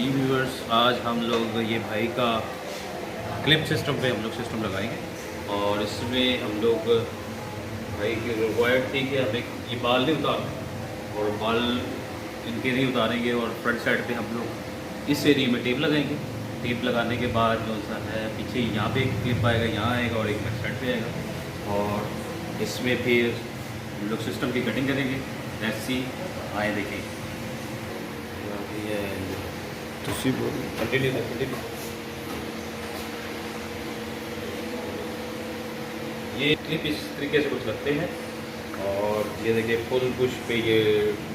जी viewers, आज हम लोग ये भाई का क्लिप सिस्टम पे हम लोग सिस्टम लगाएंगे और इसमें हम लोग भाई की रिक्वायर्ड थी कि हमें ये बाल नहीं उतारना और बाल इनके नहीं उतारेंगे और फ्रंट साइड पे हम लोग इस एरिया में टेप लगाएंगे। टेप लगाने के बाद जो सा है पीछे यहाँ पे एक क्लिप आएगा, यहाँ आएगा और एक बैक साइड पे आएगा और इसमें फिर हम लोग सिस्टम की कटिंग करेंगे। ऐसी आए देखें कंटिन्यू। ये क्लिप इस तरीके से कुछ लगते हैं और ये देखिए फुल पुश पे ये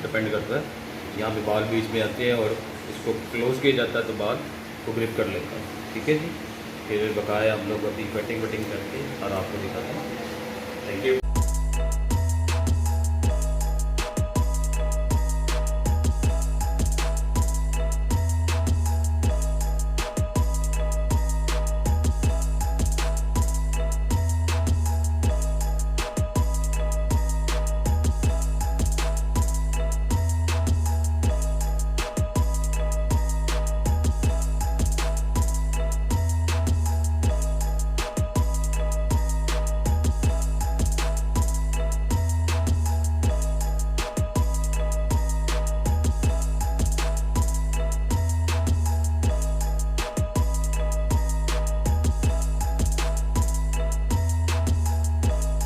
डिपेंड करता है। यहाँ पे बाल बीच में आते हैं और इसको क्लोज किया जाता है तो बाल को ग्रिप कर लेता है। ठीक है जी, फिर बकाया हम लोग अभी कटिंग वटिंग करके और आपको दिखाते हैं। Thank you.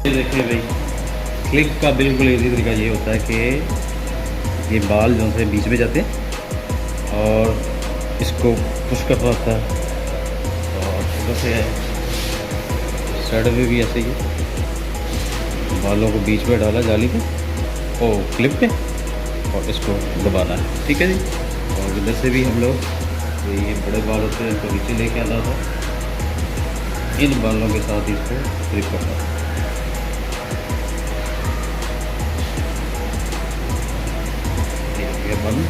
देखिए भाई, क्लिप का बिल्कुल इजी तरीका ये होता है कि ये बाल जो से बीच में जाते हैं और इसको पुश करना होता है और उधर से साइड में भी ऐसे ही बालों को बीच में डाला जाली पे और क्लिप पे और इसको दबाना है। ठीक है जी, और इधर से भी हम लोग ये बड़े बाल होते हैं इनको नीचे लेके आना था, इन बालों के साथ इसको क्लिप करना था। बंद,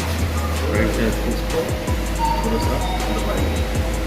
राइट साइड इसको थोड़ा सा दबाएंगे।